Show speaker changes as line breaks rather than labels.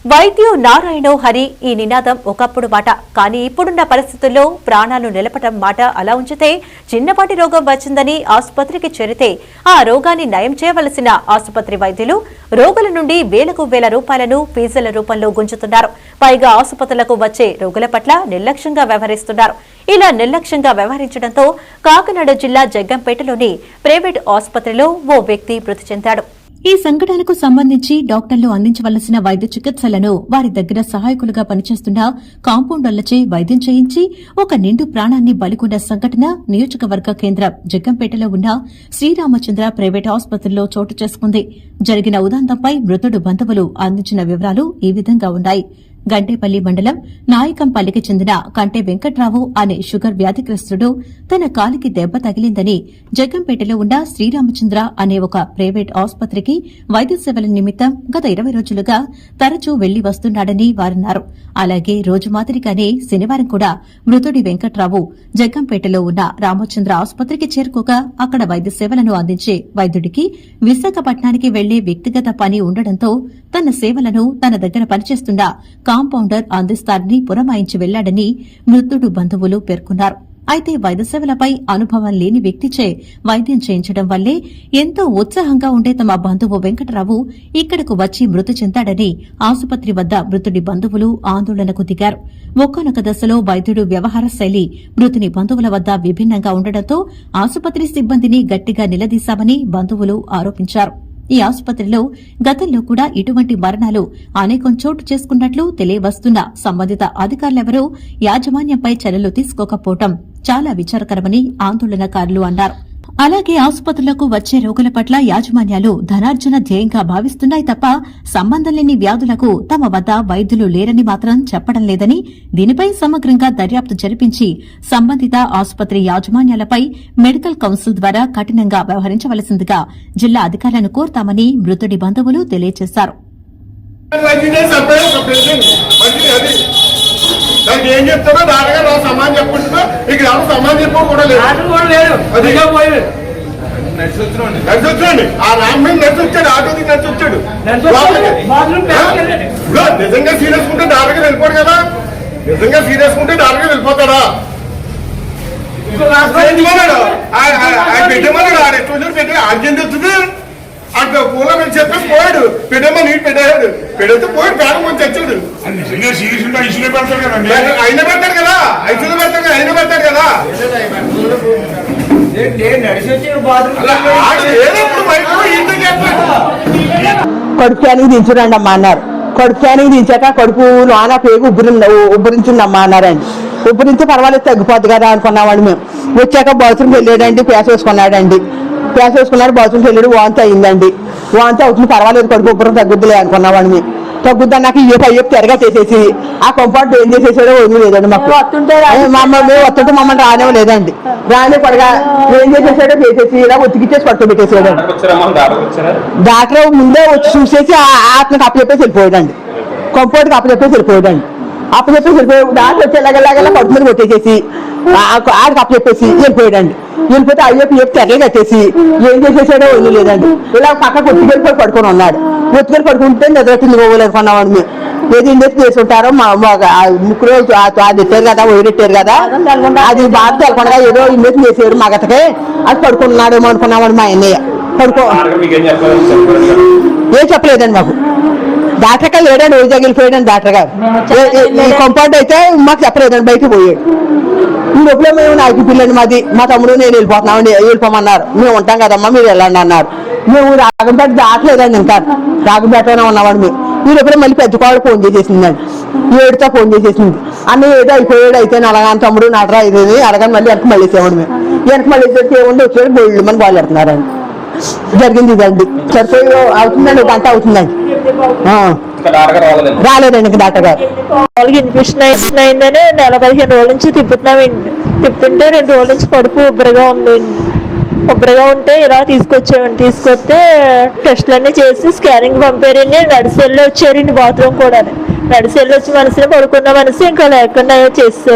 వైద్యు నారాయణో హరి ఈ నినాదం ఒకప్పుడు మాట. కానీ ఇప్పుడున్న పరిస్థితుల్లో ప్రాణాలు నిలపటం మాట అలా ఉంచితే చిన్నపాటి రోగం వచ్చిందని ఆసుపత్రికి చేరితే ఆ రోగాన్ని నయం చేయవలసిన ఆసుపత్రి వైద్యులు రోగుల నుండి వేలకు వేల రూపాయలను ఫీజుల రూపంలో గుంజుతున్నారు. పైగా ఆసుపత్రులకు వచ్చే రోగుల పట్ల నిర్లక్ష్యంగా వ్యవహరిస్తున్నారు. ఇలా నిర్లక్ష్యంగా వ్యవహరించడంతో కాకినాడ జిల్లా జగ్గంపేటలోని ప్రైవేట్ ఆసుపత్రిలో ఓ వ్యక్తి మృతి చెందాడు. ఈ సంఘటనకు సంబంధించి డాక్టర్లు అందించవలసిన వైద్య చికిత్సలను వారి దగ్గర సహాయకులుగా పనిచేస్తున్న కాంపౌండర్లచే వైద్యం చేయించి ఒక నిండు ప్రాణాన్ని బలికొన్న సంఘటన నియోజకవర్గ కేంద్రం జగ్గంపేటలో ఉన్న శ్రీరామచంద్ర ప్రైవేట్ ఆసుపత్రిలో చోటు చేసుకుంది. జరిగిన ఉదంతంపై మృతుడు బంధువులు అందించిన వివరాలు ఈ విధంగా ఉన్నాయి. గంటేపల్లి మండలం నాయకంపల్లికి చెందిన కంటే వెంకట్రావు అనే షుగర్ వ్యాధిగ్రస్తుడు తన కాలికి దెబ్బ తగిలిందని జగ్గంపేటలో ఉన్న శ్రీరామచంద్ర అనే ఒక ప్రైవేట్ ఆసుపత్రికి వైద్య సేవల నిమిత్తం గత 20 రోజులుగా తరచూ వెళ్లి వస్తున్నాడని వారన్నారు. అలాగే రోజు మాదిరిగానే శనివారం కూడా మృతుడి వెంకట్రావు జగ్గంపేటలో ఉన్న రామచంద్ర ఆసుపత్రికి చేరుకోగా అక్కడ వైద్య సేవలను అందించే వైద్యుడికి విశాఖపట్నానికి వెళ్లే వ్యక్తిగత పని ఉండడంతో తన సేవలను తన దగ్గర పనిచేస్తున్న కాంపౌండర్ అందిస్తారని పురమాయించి వెళ్లాడని మృతుడు బంధువులు పేర్కొన్నారు. అయితే వైద్య సేవలపై అనుభవం లేని వ్యక్తిచే వైద్యం చేయించడం వల్లే ఎంతో ఉత్సాహంగా ఉండే తమ బంధువు వెంకటరావు ఇక్కడకు వచ్చి మృతి చెందాడని ఆసుపత్రి వద్ద మృతుడి బంధువులు ఆందోళనకు దిగారు. ఒక్కొనొక దశలో వైద్యుడు వ్యవహార శైలి మృతుని బంధువుల వద్ద విభిన్నంగా ఉండడంతో ఆసుపత్రి సిబ్బందిని గట్టిగా నిలదీశామని బంధువులు ఆరోపించారు. ఈ ఆసుపత్రిలో గతంలో కూడా ఇటువంటి మరణాలు అనేకం చోటు చేసుకున్నట్లు తెలియవస్తున్న సంబంధిత అధికారులెవరూ యాజమాన్యంపై చర్యలు తీసుకోకపోవడం చాలా విచారకరమని ఆందోళనకారులు అన్నారు. అలాగే ఆసుపత్రులకు వచ్చే రోగుల పట్ల యాజమాన్యాలు ధనార్జన ధ్యేయంగా భావిస్తున్నాయి తప్ప సంబంధం లేని వ్యాధులకు తమ వద్ద వైద్యులు లేరని మాత్రం చెప్పడం లేదని, దీనిపై సమగ్రంగా దర్యాప్తు జరిపించి సంబంధిత ఆసుపత్రి యాజమాన్యాలపై మెడికల్ కౌన్సిల్ ద్వారా కఠినంగా వ్యవహరించవలసిందిగా జిల్లా అధికారులను కోరతామని మృతుడి బంధువులు తెలియజేశారు.
ఏం చెప్తాడో దానిగా నా సమాజం చెప్పుకుంటున్నా ఇక ఎవరు సమాజం చెప్పడం కూడా లేదు. నడిచొచ్చాడు ఆ రామ్మే నడిచొచ్చాడు, ఆటోకి నడిచొచ్చాడు. నిజంగా సీరియస్ ఉంటే డాక్టర్ వెళ్ళిపోడు కదా, నిజంగా సీరియస్ ఉంటే డాక్టర్ వెళ్ళిపోతాడా? పెట్టమన్నాడు ఆడ ఎట్లా పెట్టి ఆర్జన్ తెచ్చుది అట్లా పూల మీద చెప్పేసి పోయాడు. పెట్టమ్మా నీటి పెట్టాడు, పెడితే పోయాడు. ప్రాణం కొంచెం తెచ్చాడు. అయినా పెడతాడు కదా, ఐసీలో పెడతాడు కదా, అయినా పెడతాడు కదా.
కడుపునికి దించురండి అమ్మా అన్నారు. కడుపునికి దించాక కడుపు లోన పేగు ఉబ్బరించిందమ్మా అన్నారండి. ఉబ్బరించి పర్వాలేదు తగ్గిపోద్ది కదా అనుకున్నామండి. మేము వచ్చాక బాత్రూమ్కి వెళ్ళాడండి, పేస వేసుకున్నాడండి. పేస వేసుకున్నాడు, బాత్రూమ్కి వెళ్ళాడు, వాంతి అయిందండి. వాంతి అవుతుంది, పర్వాలేదు కడుపు ఉబ్బరం తగ్గుద్దులే అనుకున్నామండి. మేము తగ్గుద్దా నాకు అయ్యే తెరగా చేసేసి ఆ కంపౌండ్ ఏం చేసేసాడో వదిలి లేదండి. మాకు మేము వస్తుంటే మమ్మల్ని రానే లేదండి. రానే పడగా ఏం చేసేసాడో చేసేసి ఇలా ఒత్తికిచ్చేసి పట్టుకోబెట్టేసాడు. డాక్టర్ ముందే వచ్చి చూసేసి అతనికి అప్పచెప్పేసి వెళ్ళిపోయాడండి. కంపౌండ్కి అప్పచెప్పేసి వెళ్ళిపోయాడండి. అప్పచెప్పేసి వెళ్ళిపోయాడు. డాక్టర్ వచ్చి ఎలాగెలాగలా కడుపు మీద కొట్టేసేసి ఆడికి అప్పచెప్పేసి వెళ్ళిపోయాడండి. వెళ్ళిపోతే అయ్యో తెరలు కట్టేసి ఏం చేసేసాడో వదిలి లేదండి. ఇలా పక్క కొట్టుకెళ్ళిపోయి పడుకొని ఉన్నాడు. ఒత్తుకొని పడుకుంటే నిద్రట్టింది పోగలేనుకున్నామని మేము ఏది ఇండెక్స్ చేసుకుంటారో ముక్కులో అది పెట్టారు కదా, ఒయిరెట్టారు కదా, అది బాగా తెలకుండా ఏదో ఇండెక్స్ చేసాడు మగతకే, అది పడుకున్నాడేమో అనుకున్నామని మా అన్నయ్య. ఏం చెప్పలేదండి మాకు. డాక్టర్ గారు లేడండి, వైజాగ్ వెళ్ళిపోయాడండి డాక్టర్ గారు. ఈ కంపౌండ్ అయితే మాకు చెప్పలేదండి, బయటకు పోయాడు. ఈ లోపల మేము నాకు పిల్లండి మాది, మా తమ్ముడు నేను వెళ్ళిపోతున్నామండి, వెళ్ళిపోమన్నారు. మేము ఉంటాం కదమ్మా మీరు వెళ్ళండి అన్నారు. మేము రాగంపేట దాటలేదండి, ఇంకా రాగంపేటలోనే ఉన్నామండి. మేము ఈ లోపల మళ్ళీ పెద్ద కోళ్ళు ఫోన్ చేసేసిందండి, ఏడుతో ఫోన్ చేసేసింది. అన్న ఏదో అయిపోయాడు, అయితే అలాగాని తమ్ముడు నడరా ఇది అలాగని మళ్ళీ వెనక మళ్ళీ వేసేవాడు. మేము వెనక మళ్ళీ ఏముండి వచ్చాడు గోల్డ్ మని వాళ్ళు పెడుతున్నారండి. జరిగింది ఇదండి. సరిపోయి అవుతుందండి, గంట అవుతుందండి. రాలేదండి ఇంకా డాక్టర్ గారు.
ఇన్ఫెక్షన్ అయిందని 15 రోజుల నుంచి తిప్పుతున్నామండి. తిప్పుతుంటే 2 రోజుల నుంచి కడుపు ఉబ్బరగా ఉందండి. ఉబ్బరగా ఉంటే ఇలా తీసుకొచ్చామండి. తీసుకొస్తే టెస్టులన్నీ చేసి స్కానింగ్ పంపారండి. నడిసి వెళ్ళి వచ్చారండి. బాత్రూమ్ కూడా నడిసి వెళ్ళి వచ్చి మనసులో పడుకున్న మనసు ఇంకా లేకుండా చేస్తారు.